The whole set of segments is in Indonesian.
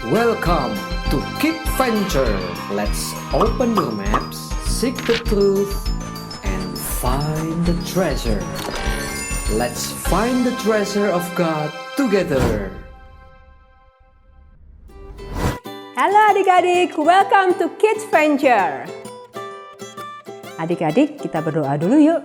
Welcome to Kid Venture. Let's open your maps, seek the truth, and find the treasure. Let's find the treasure of God together. Halo adik-adik, welcome to Kids Venture. Adik-adik, kita berdoa dulu yuk.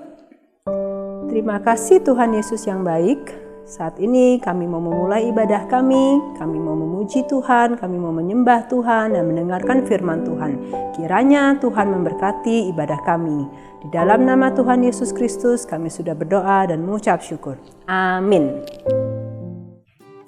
Terima kasih Tuhan Yesus yang baik. Saat ini kami mau memulai ibadah kami mau memuji Tuhan, kami mau menyembah Tuhan dan mendengarkan firman Tuhan. Kiranya Tuhan memberkati ibadah kami. Di dalam nama Tuhan Yesus Kristus kami sudah berdoa dan mengucap syukur. Amin.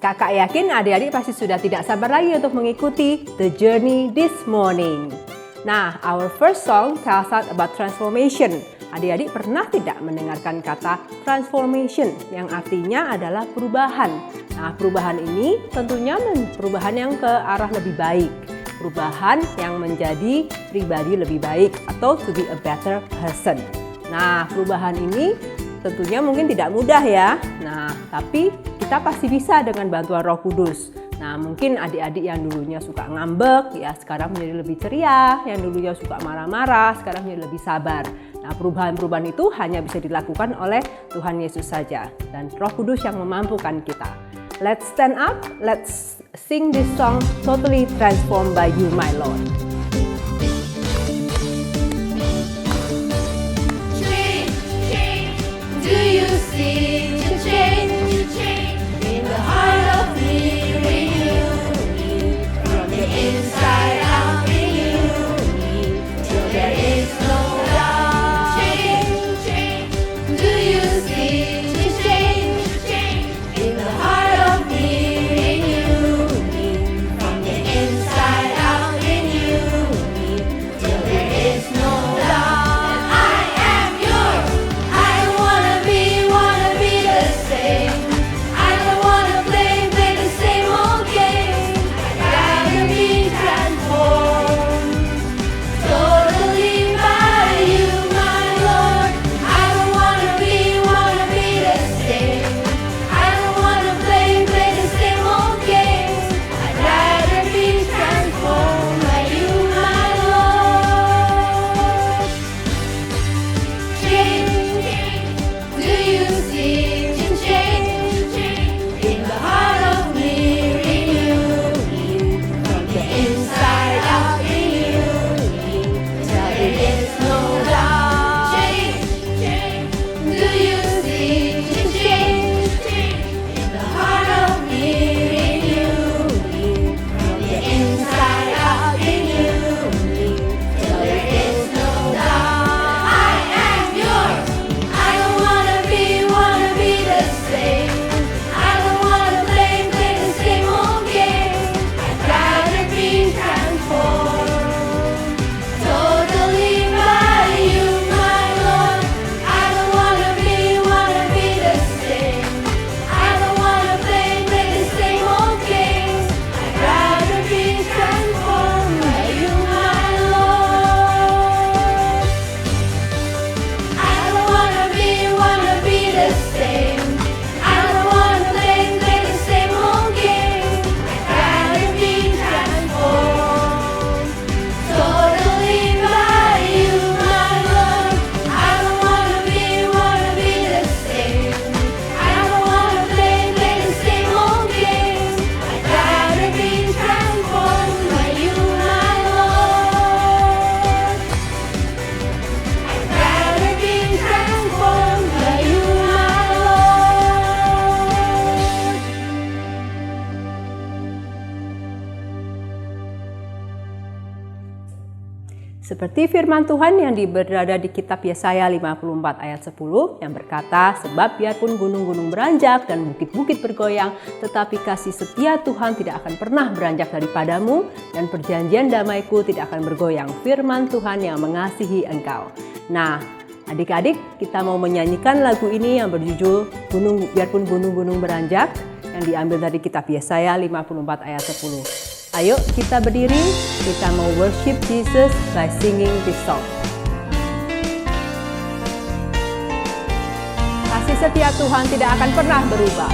Kakak yakin adik-adik pasti sudah tidak sabar lagi untuk mengikuti The Journey this morning. Nah, our first song tells us about transformation. Adik-adik pernah tidak mendengarkan kata transformation yang artinya adalah perubahan. Nah, perubahan ini tentunya perubahan yang ke arah lebih baik. Perubahan yang menjadi pribadi lebih baik atau to be a better person. Nah, perubahan ini tentunya mungkin tidak mudah ya. Nah, tapi kita pasti bisa dengan bantuan Roh Kudus. Nah, mungkin adik-adik yang dulunya suka ngambek, ya sekarang menjadi lebih ceria. Yang dulunya suka marah-marah, sekarang menjadi lebih sabar. Nah, perubahan-perubahan itu hanya bisa dilakukan oleh Tuhan Yesus saja. Dan Roh Kudus yang memampukan kita. Let's stand up, let's sing this song, Totally Transformed by You, My Lord. Change, change, do you see the change in the heart of me? Inside out in you, till there is no doubt. Change, change, do you see the change in the heart of me, in you, from the inside out in you, till there is no doubt. And I am yours. I don't wanna be the same. I don't wanna play the same old game. Be transformed totally by you, my Lord. I don't wanna be the same. I don't wanna play the same old game. I'd rather be transformed by you, my Lord. Change, do you see the change in the heart of me, in you? Inside out in you, till there is no doubt. Change, do you see the change in the heart of me, in you? From the inside out in you, till there is no doubt. I am yours. I don't wanna be the same. I don't wanna play the same old game. I'd rather be transformed totally by you, my Lord. I don't wanna be the same. I don't wanna play the same old game. I'd rather be transformed by you, my Lord. I don't wanna be the same. I don't wanna play the same old game. I'd rather be transformed totally by you, my Lord. I don't wanna be the same. I don't wanna play the same old game. I'd rather be transformed by you, my Lord. I'd rather be transformed by you, my Lord. Seperti firman Tuhan yang berada di kitab Yesaya 54 ayat 10 yang berkata, sebab biarpun gunung-gunung beranjak dan bukit-bukit bergoyang, tetapi kasih setia Tuhan tidak akan pernah beranjak daripadamu dan perjanjian damaiku tidak akan bergoyang. Firman Tuhan yang mengasihi engkau. Nah, adik-adik, kita mau menyanyikan lagu ini yang berjudul Biarpun gunung-gunung beranjak yang diambil dari kitab Yesaya 54 ayat 10. Ayo kita berdiri, kita mau worship Jesus by singing this song. Kasih setia Tuhan tidak akan pernah berubah.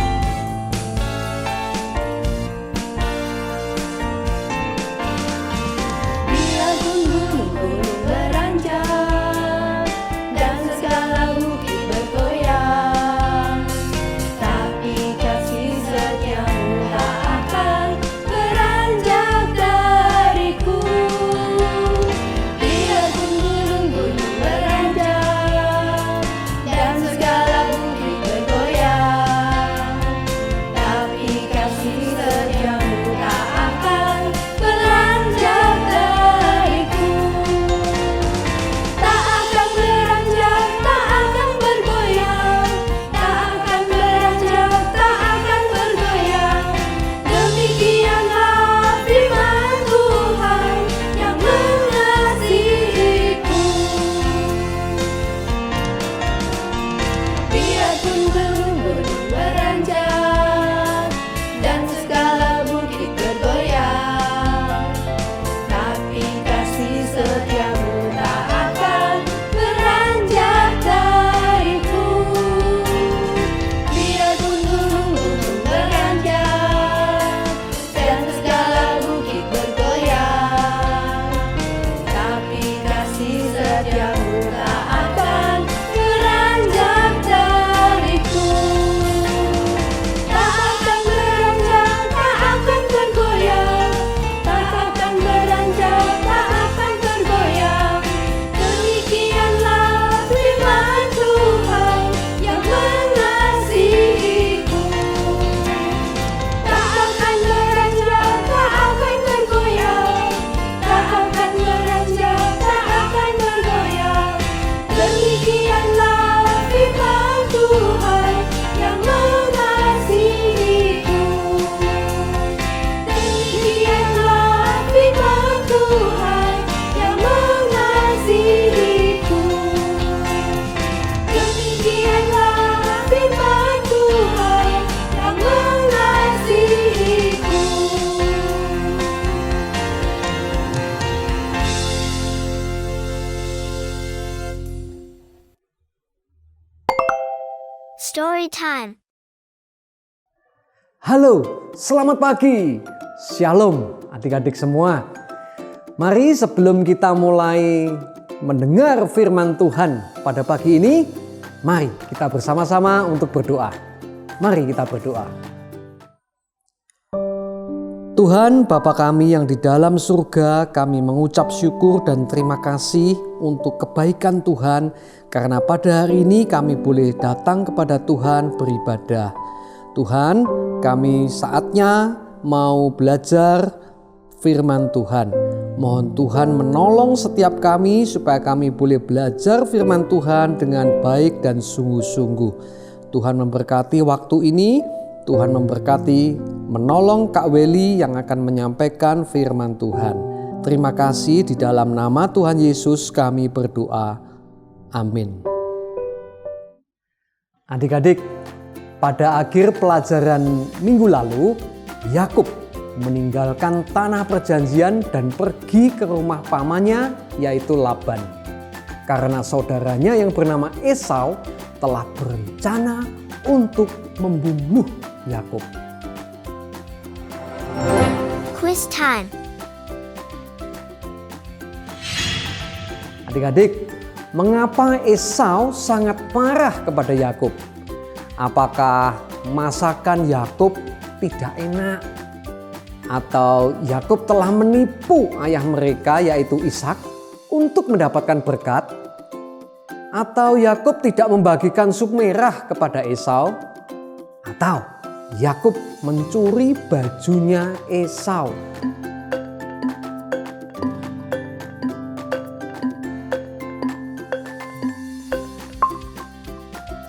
time. Halo, selamat pagi. Shalom adik-adik semua. Mari sebelum kita mulai mendengar firman Tuhan pada pagi ini, mari kita bersama-sama untuk berdoa. Mari kita berdoa. Tuhan Bapa kami yang di dalam surga, kami mengucap syukur dan terima kasih untuk kebaikan Tuhan, karena pada hari ini kami boleh datang kepada Tuhan beribadah. Tuhan, kami saatnya mau belajar firman Tuhan. Mohon Tuhan menolong setiap kami supaya kami boleh belajar firman Tuhan dengan baik dan sungguh-sungguh. Tuhan memberkati waktu ini, Tuhan memberkati menolong Kak Weli yang akan menyampaikan firman Tuhan. Terima kasih, di dalam nama Tuhan Yesus kami berdoa. Amin. Adik-adik, pada akhir pelajaran minggu lalu, Yakub meninggalkan tanah perjanjian dan pergi ke rumah pamannya, yaitu Laban. Karena saudaranya yang bernama Esau telah berencana untuk membunuh Yakub. Quiz time. Adik-adik, mengapa Esau sangat marah kepada Yakub? Apakah masakan Yakub tidak enak? Atau Yakub telah menipu ayah mereka, yaitu Ishak, untuk mendapatkan berkat? Atau Yakub tidak membagikan sup merah kepada Esau? Atau Yakub mencuri bajunya Esau?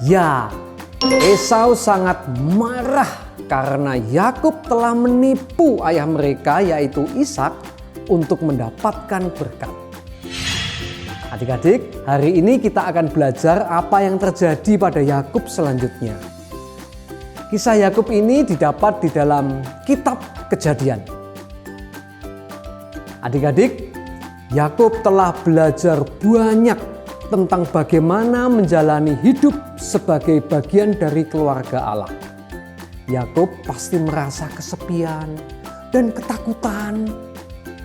Ya, Esau sangat marah karena Yakub telah menipu ayah mereka, yaitu Ishak, untuk mendapatkan berkat. Adik-adik, hari ini kita akan belajar apa yang terjadi pada Yakub selanjutnya. Kisah Yakub ini didapat di dalam kitab Kejadian. Adik-adik, Yakub telah belajar banyak tentang bagaimana menjalani hidup sebagai bagian dari keluarga Allah. Yakub pasti merasa kesepian dan ketakutan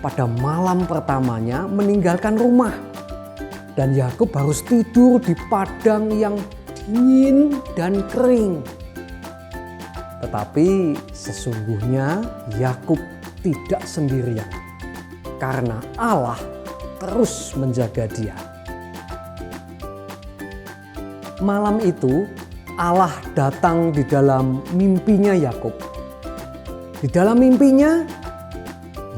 pada malam pertamanya meninggalkan rumah. Dan Yakub harus tidur di padang yang dingin dan kering. Tetapi sesungguhnya Yakub tidak sendirian, karena Allah terus menjaga dia. Malam itu Allah datang di dalam mimpinya Yakub. Di dalam mimpinya,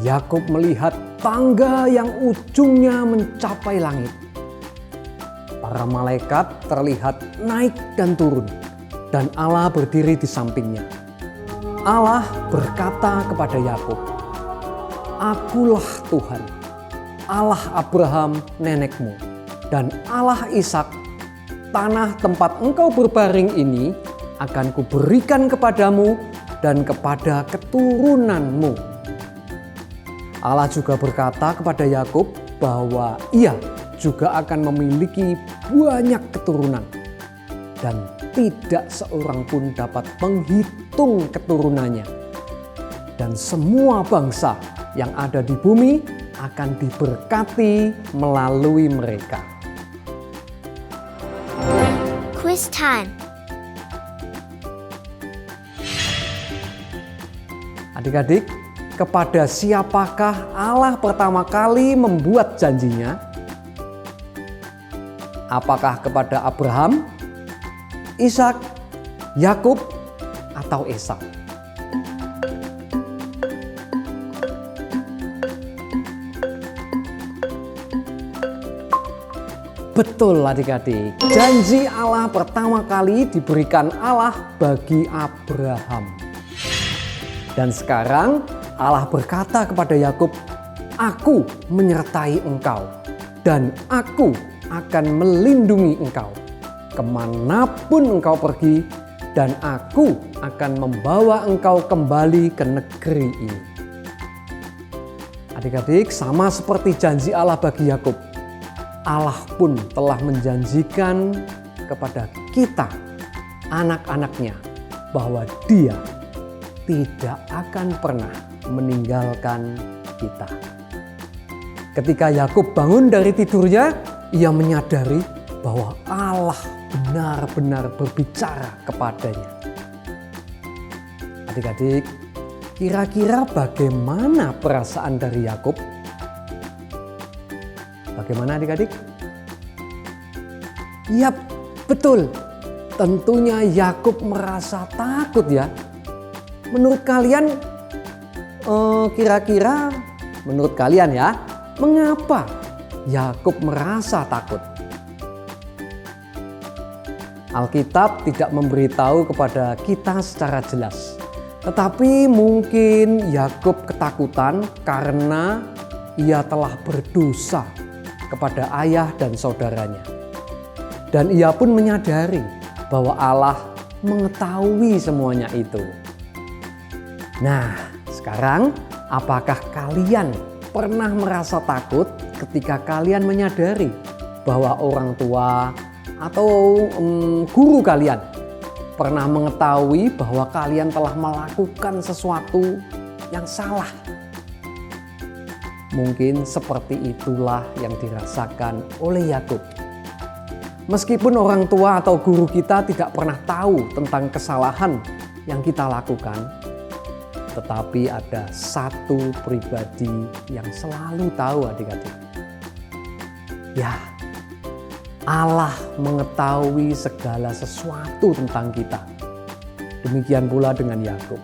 Yakub melihat tangga yang ujungnya mencapai langit. Para malaikat terlihat naik dan turun, dan Allah berdiri di sampingnya. Allah berkata kepada Yakub, "Akulah Tuhan, Allah Abraham nenekmu, dan Allah Ishak. Tanah tempat engkau berbaring ini akan kuberikan kepadamu dan kepada keturunanmu." Allah juga berkata kepada Yakub bahwa ia juga akan memiliki banyak keturunan, dan tidak seorang pun dapat menghitung keturunannya. Dan semua bangsa yang ada di bumi akan diberkati melalui mereka. Quiz time. Adik-adik, kepada siapakah Allah pertama kali membuat janjinya? Apakah kepada Abraham, Ishak, Yakub, atau Esau? Betul adik-adik, janji Allah pertama kali diberikan Allah bagi Abraham. Dan sekarang Allah berkata kepada Yakub, "Aku menyertai engkau dan aku akan melindungi engkau kemanapun engkau pergi, dan aku akan membawa engkau kembali ke negeri ini." Adik-adik, sama seperti janji Allah bagi Yakub, Allah pun telah menjanjikan kepada kita anak-anaknya bahwa Dia tidak akan pernah meninggalkan kita. Ketika Yakub bangun dari tidurnya, ia menyadari bahwa Allah benar-benar berbicara kepadanya. Adik-adik, kira-kira bagaimana perasaan dari Yakub? Bagaimana adik-adik? Yap, betul. Tentunya Yakub merasa takut ya. Menurut kalian, kira-kira menurut kalian ya, mengapa Yakub merasa takut? Alkitab tidak memberitahu kepada kita secara jelas. Tetapi mungkin Yakub ketakutan karena ia telah berdosa kepada ayah dan saudaranya. Dan ia pun menyadari bahwa Allah mengetahui semuanya itu. Nah, sekarang apakah kalian pernah merasa takut ketika kalian menyadari bahwa orang tua atau guru kalian pernah mengetahui bahwa kalian telah melakukan sesuatu yang salah? Mungkin seperti itulah yang dirasakan oleh Yakub. Meskipun orang tua atau guru kita tidak pernah tahu tentang kesalahan yang kita lakukan, tetapi ada satu pribadi yang selalu tahu adik-adik. Ya, Allah mengetahui segala sesuatu tentang kita. Demikian pula dengan Yakub.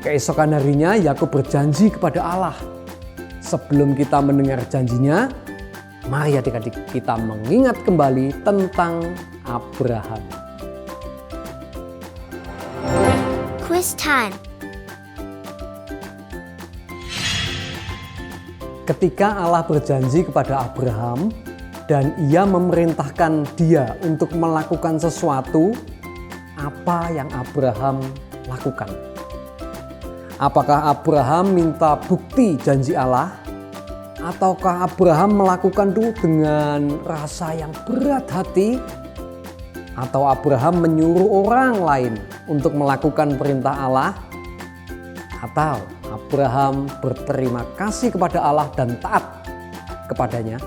Keesokan harinya Yakub berjanji kepada Allah. Sebelum kita mendengar janjinya, mari adik-adik kita mengingat kembali tentang Abraham. Quiz time. Ketika Allah berjanji kepada Abraham dan ia memerintahkan dia untuk melakukan sesuatu, apa yang Abraham lakukan? Apakah Abraham minta bukti janji Allah? Ataukah Abraham melakukan itu dengan rasa yang berat hati? Atau Abraham menyuruh orang lain untuk melakukan perintah Allah? Atau Abraham berterima kasih kepada Allah dan taat kepadanya?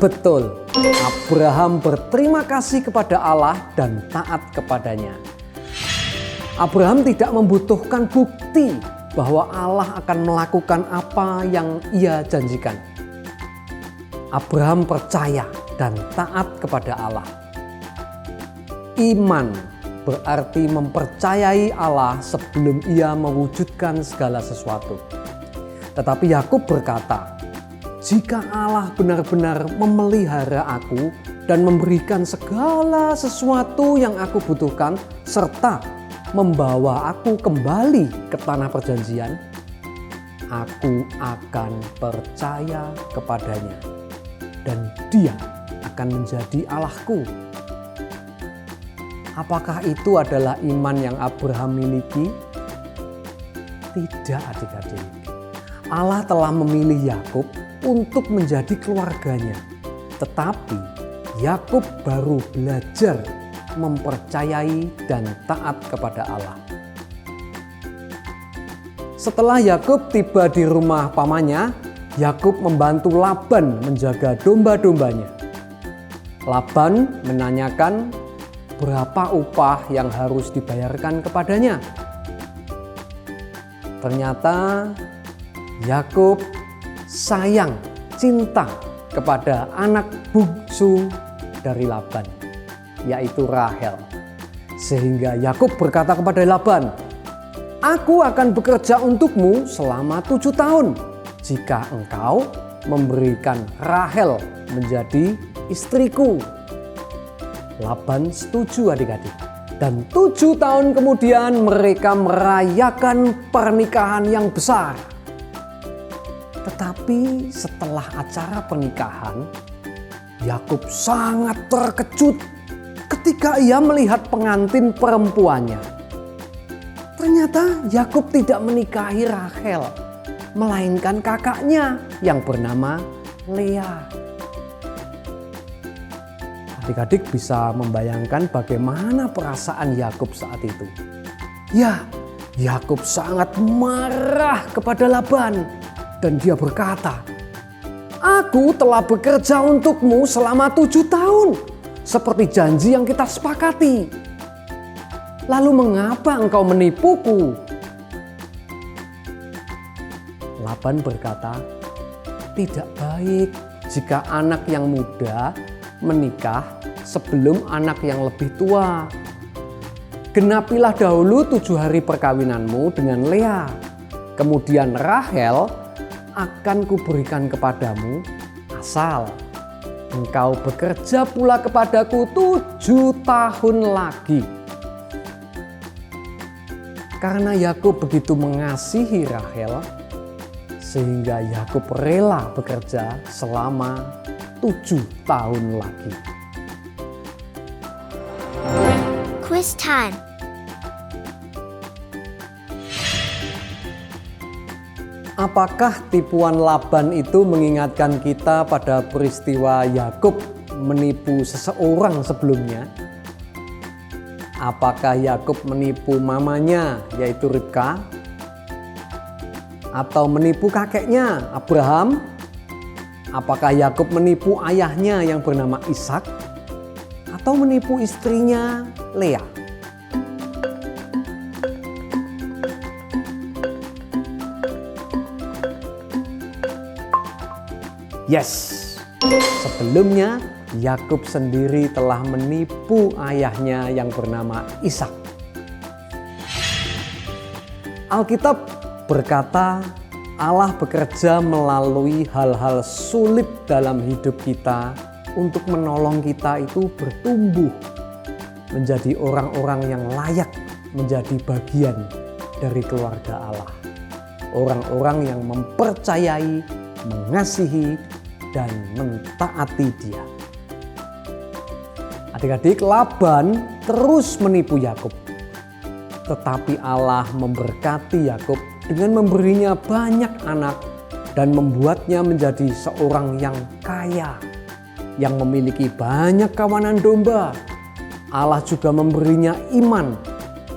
Betul, Abraham berterima kasih kepada Allah dan taat kepadanya. Abraham tidak membutuhkan bukti bahwa Allah akan melakukan apa yang ia janjikan. Abraham percaya dan taat kepada Allah. Iman berarti mempercayai Allah sebelum ia mewujudkan segala sesuatu. Tetapi Yakub berkata, jika Allah benar-benar memelihara aku dan memberikan segala sesuatu yang aku butuhkan serta membawa aku kembali ke tanah perjanjian, aku akan percaya kepadanya dan Dia akan menjadi Allahku. Apakah itu adalah iman yang Abraham miliki? Tidak adik-adik. Allah telah memilih Yakub untuk menjadi keluarganya. Tetapi Yakub baru belajar mempercayai dan taat kepada Allah. Setelah Yakub tiba di rumah pamannya, Yakub membantu Laban menjaga domba-dombanya. Laban menanyakan berapa upah yang harus dibayarkan kepadanya. Ternyata Yakub sayang, cinta kepada anak bungsu dari Laban, yaitu Rahel. Sehingga Yakub berkata kepada Laban, "Aku akan bekerja untukmu selama 7 tahun jika engkau memberikan Rahel menjadi istriku." Laban setuju adik-adik. Dan 7 tahun kemudian mereka merayakan pernikahan yang besar. Tetapi setelah acara pernikahan, Yakub sangat terkejut ketika ia melihat pengantin perempuannya. Ternyata Yakub tidak menikahi Rahel, melainkan kakaknya yang bernama Lea. Adik-adik bisa membayangkan bagaimana perasaan Yakub saat itu. Ya, Yakub sangat marah kepada Laban dan dia berkata, "Aku telah bekerja untukmu selama 7 tahun, seperti janji yang kita sepakati. Lalu mengapa engkau menipuku?" Laban berkata, "Tidak baik jika anak yang muda menikah sebelum anak yang lebih tua. Genapilah dahulu 7 hari perkawinanmu dengan Lea. Kemudian Rahel akan kuberikan kepadamu asal engkau bekerja pula kepadaku 7 tahun lagi." Karena Yakub begitu mengasihi Rahel, sehingga Yakub rela bekerja selama 7 tahun lagi. Quiz time. Apakah tipuan Laban itu mengingatkan kita pada peristiwa Yakub menipu seseorang sebelumnya? Apakah Yakub menipu mamanya, yaitu Ribka? Atau menipu kakeknya, Abraham? Apakah Yakub menipu ayahnya yang bernama Ishak? Atau menipu istrinya Lea? Yes, sebelumnya Yakub sendiri telah menipu ayahnya yang bernama Ishak. Alkitab berkata, Allah bekerja melalui hal-hal sulit dalam hidup kita untuk menolong kita itu bertumbuh menjadi orang-orang yang layak menjadi bagian dari keluarga Allah. Orang-orang yang mempercayai, mengasihi, dan mentaati Dia. Adik-adik, Laban terus menipu Yakub. Tetapi Allah memberkati Yakub dengan memberinya banyak anak dan membuatnya menjadi seorang yang kaya, yang memiliki banyak kawanan domba. Allah juga memberinya iman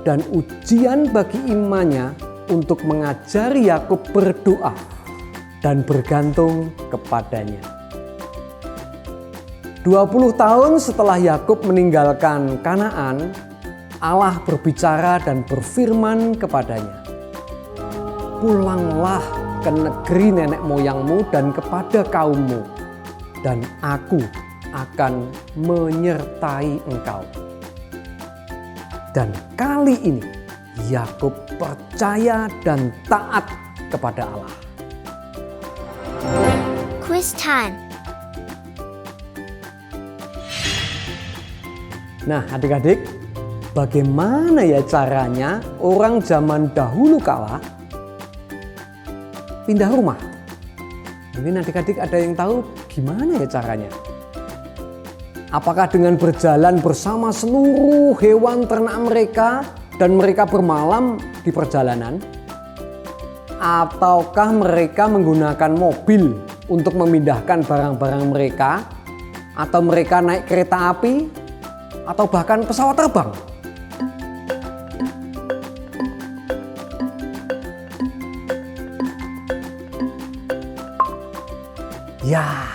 dan ujian bagi imannya untuk mengajari Yakub berdoa dan bergantung kepadanya. 20 tahun setelah Yakub meninggalkan Kanaan, Allah berbicara dan berfirman kepadanya, "Pulanglah ke negeri nenek moyangmu dan kepada kaummu, dan aku akan menyertai engkau." Dan kali ini Yakub percaya dan taat kepada Allah. Quiz time. Nah, adik-adik, bagaimana ya caranya orang zaman dahulu kala pindah rumah? Mungkin adik-adik ada yang tahu gimana ya caranya? Apakah dengan berjalan bersama seluruh hewan ternak mereka dan mereka bermalam di perjalanan? Ataukah mereka menggunakan mobil untuk memindahkan barang-barang mereka? Atau mereka naik kereta api? Atau bahkan pesawat terbang? Ya,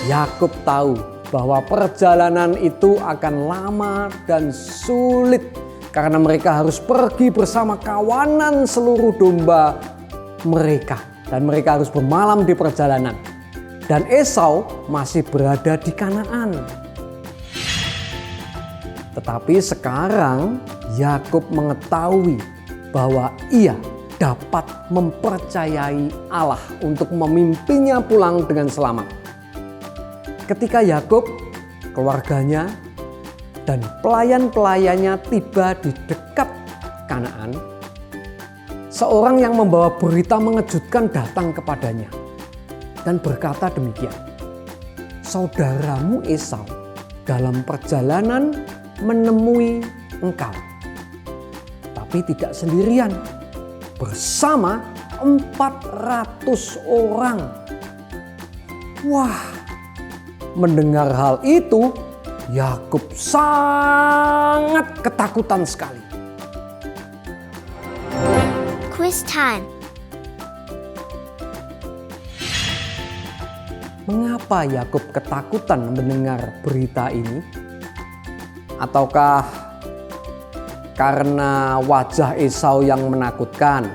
Yakub tahu bahwa perjalanan itu akan lama dan sulit karena mereka harus pergi bersama kawanan seluruh domba mereka dan mereka harus bermalam di perjalanan. Dan Esau masih berada di Kanaan. Tetapi sekarang Yakub mengetahui bahwa ia dapat mempercayai Allah untuk memimpinnya pulang dengan selamat. Ketika Yakub, keluarganya, dan pelayan-pelayannya tiba di dekat Kanaan, seorang yang membawa berita mengejutkan datang kepadanya dan berkata demikian, "Saudaramu Esau dalam perjalanan menemui engkau, tapi tidak sendirian, bersama 400 orang. Wah, mendengar hal itu, Yakub sangat ketakutan sekali. Quiz time. Mengapa Yakub ketakutan mendengar berita ini? Ataukah karena wajah Esau yang menakutkan?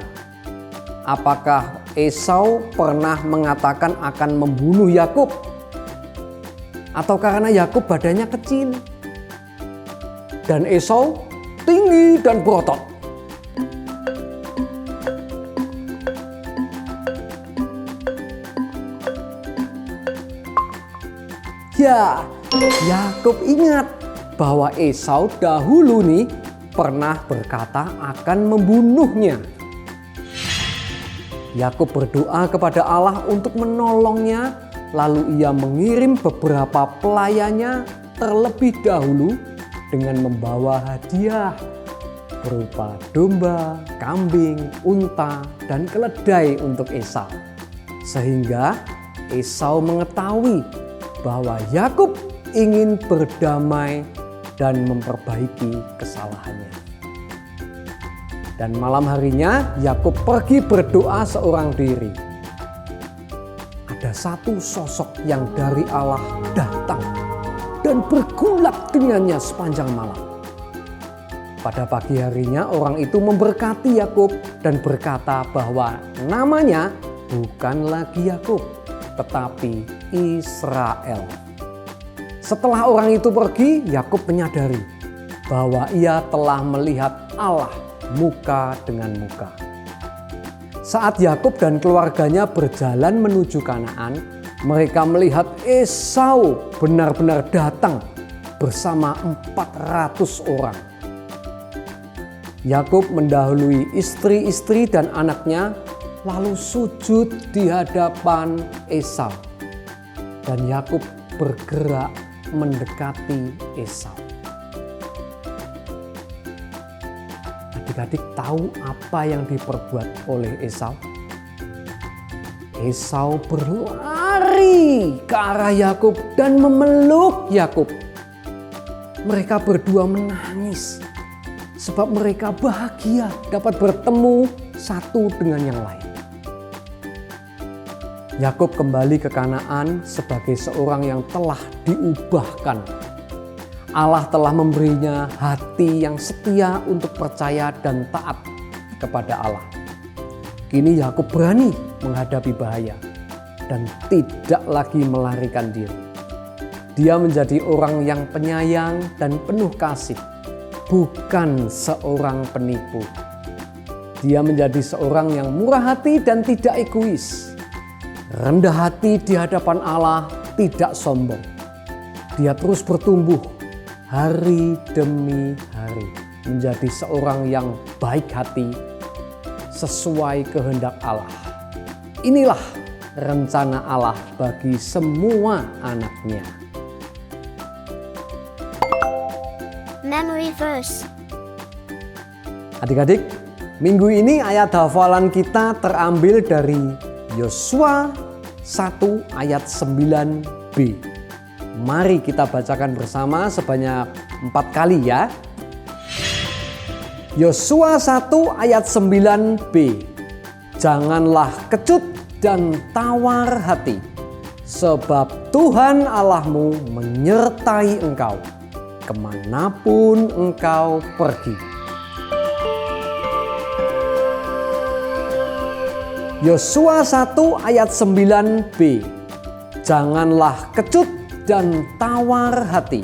Apakah Esau pernah mengatakan akan membunuh Yakub? Atau karena Yakub badannya kecil dan Esau tinggi dan berotot? Ya, Yakub ingat bahwa Esau dahulu nih pernah berkata akan membunuhnya. Yakub berdoa kepada Allah untuk menolongnya, lalu ia mengirim beberapa pelayannya terlebih dahulu dengan membawa hadiah berupa domba, kambing, unta, dan keledai untuk Esau. Sehingga Esau mengetahui bahwa Yakub ingin berdamai dan memperbaiki kesalahannya. Dan malam harinya Yakub pergi berdoa seorang diri. Ada satu sosok yang dari Allah datang dan bergulat dengannya sepanjang malam. Pada pagi harinya orang itu memberkati Yakub dan berkata bahwa namanya bukan lagi Yakub, tetapi Israel. Setelah orang itu pergi, Yakub menyadari bahwa ia telah melihat Allah muka dengan muka. Saat Yakub dan keluarganya berjalan menuju Kanaan, mereka melihat Esau benar-benar datang bersama 400 orang. Yakub mendahului istri-istri dan anaknya, lalu sujud di hadapan Esau. Dan Yakub bergerak mendekati Esau. Adik-adik tahu apa yang diperbuat oleh Esau? Esau berlari ke arah Yakub dan memeluk Yakub. Mereka berdua menangis sebab mereka bahagia dapat bertemu satu dengan yang lain. Yakub kembali ke Kanaan sebagai seorang yang telah diubahkan. Allah telah memberinya hati yang setia untuk percaya dan taat kepada Allah. Kini Yakub berani menghadapi bahaya dan tidak lagi melarikan diri. Dia menjadi orang yang penyayang dan penuh kasih, bukan seorang penipu. Dia menjadi seorang yang murah hati dan tidak egois. Rendah hati di hadapan Allah, tidak sombong. Dia terus bertumbuh hari demi hari menjadi seorang yang baik hati sesuai kehendak Allah. Inilah rencana Allah bagi semua anaknya. Memory verse. Adik-adik, minggu ini ayat hafalan kita terambil dari Yosua 1 ayat 9b. Mari kita bacakan bersama sebanyak 4 kali ya. Yosua 1 ayat 9b. Janganlah kecut dan tawar hati, sebab Tuhan Allahmu menyertai engkau kemanapun engkau pergi. Yosua 1 ayat 9b. Janganlah kecut dan tawar hati,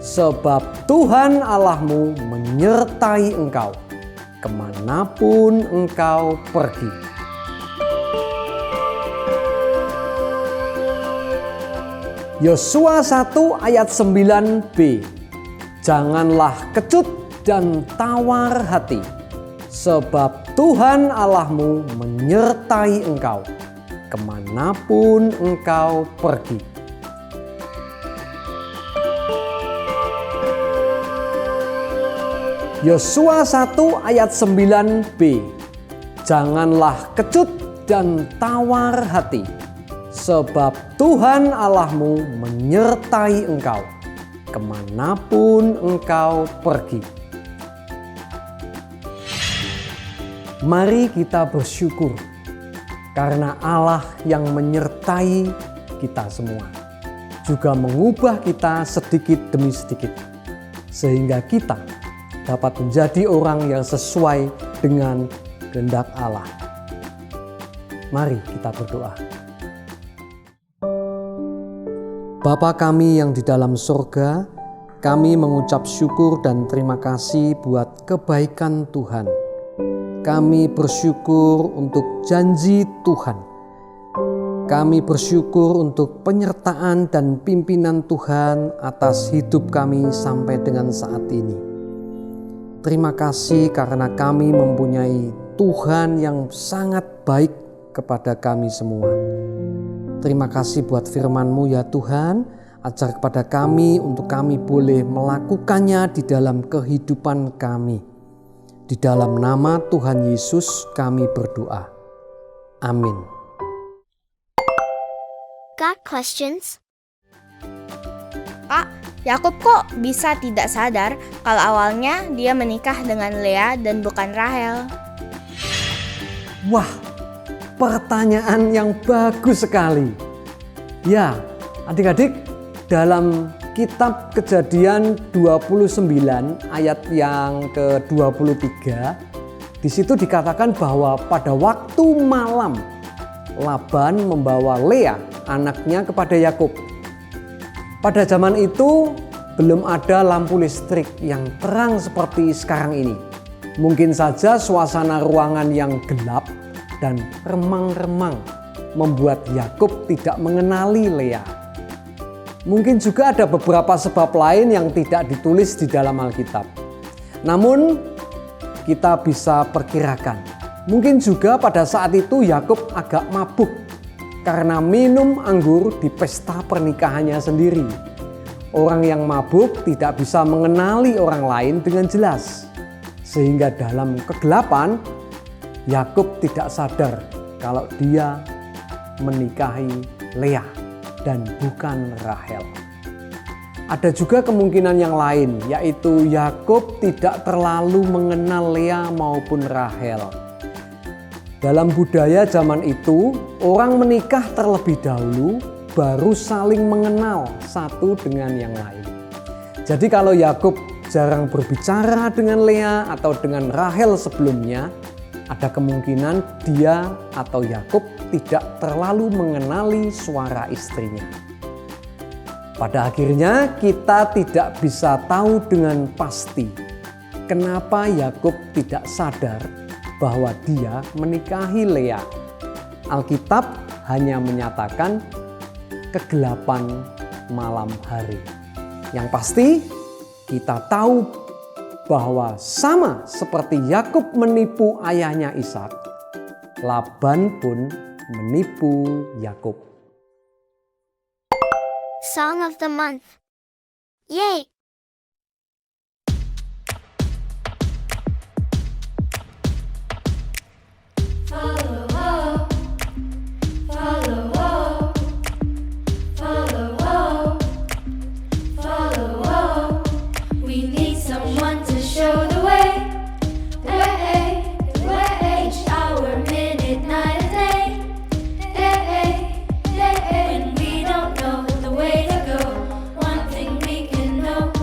sebab Tuhan Allahmu menyertai engkau kemanapun engkau pergi. Yosua 1 ayat 9b. Janganlah kecut dan tawar hati, sebab Tuhan Allahmu menyertai engkau kemanapun engkau pergi. Yosua 1 ayat 9b. Janganlah kecut dan tawar hati, sebab Tuhan Allahmu menyertai engkau kemanapun engkau pergi. Mari kita bersyukur karena Allah yang menyertai kita semua, juga mengubah kita sedikit demi sedikit, sehingga kita dapat menjadi orang yang sesuai dengan kehendak Allah. Mari kita berdoa. Bapa kami yang di dalam surga, kami mengucap syukur dan terima kasih buat kebaikan Tuhan. Kami bersyukur untuk janji Tuhan. Kami bersyukur untuk penyertaan dan pimpinan Tuhan atas hidup kami sampai dengan saat ini. Terima kasih karena kami mempunyai Tuhan yang sangat baik kepada kami semua. Terima kasih buat firman-Mu ya Tuhan, ajar kepada kami untuk kami boleh melakukannya di dalam kehidupan kami. Di dalam nama Tuhan Yesus kami berdoa. Amin. Got questions? Kak, Yakub kok bisa tidak sadar kalau awalnya dia menikah dengan Lea dan bukan Rahel? Wah, pertanyaan yang bagus sekali. Ya, adik-adik, dalam kitab Kejadian 29 ayat yang ke-23, di situ dikatakan bahwa pada waktu malam Laban membawa Lea, anaknya, kepada Yakub. Pada zaman itu belum ada lampu listrik yang terang seperti sekarang ini. Mungkin saja suasana ruangan yang gelap dan remang-remang membuat Yakub tidak mengenali Lea. Mungkin juga ada beberapa sebab lain yang tidak ditulis di dalam Alkitab. Namun kita bisa perkirakan, mungkin juga pada saat itu Yakub agak mabuk karena minum anggur di pesta pernikahannya sendiri. Orang yang mabuk tidak bisa mengenali orang lain dengan jelas. Sehingga dalam kegelapan, Yakub tidak sadar kalau dia menikahi Lea dan bukan Rahel. Ada juga kemungkinan yang lain, yaitu Yakub tidak terlalu mengenal Lea maupun Rahel. Dalam budaya zaman itu, orang menikah terlebih dahulu baru saling mengenal satu dengan yang lain. Jadi kalau Yakub jarang berbicara dengan Lea atau dengan Rahel sebelumnya, ada kemungkinan dia atau Yakub tidak terlalu mengenali suara istrinya. Pada akhirnya kita tidak bisa tahu dengan pasti kenapa Yakub tidak sadar bahwa dia menikahi Lea. Alkitab hanya menyatakan kegelapan malam hari. Yang pasti kita tahu bahwa sama seperti Yakub menipu ayahnya Ishak, Laban pun menipu Yakub. Song of the month. Yay! When we don't know the way to go, one thing we can know.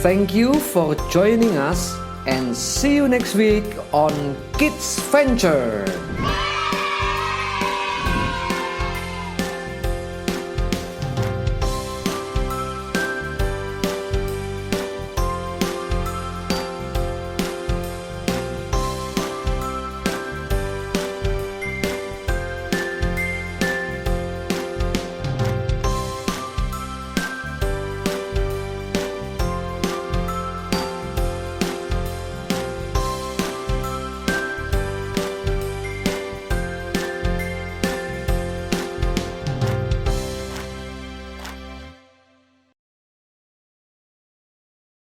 Thank you for joining us and see you next week on Kids Venture.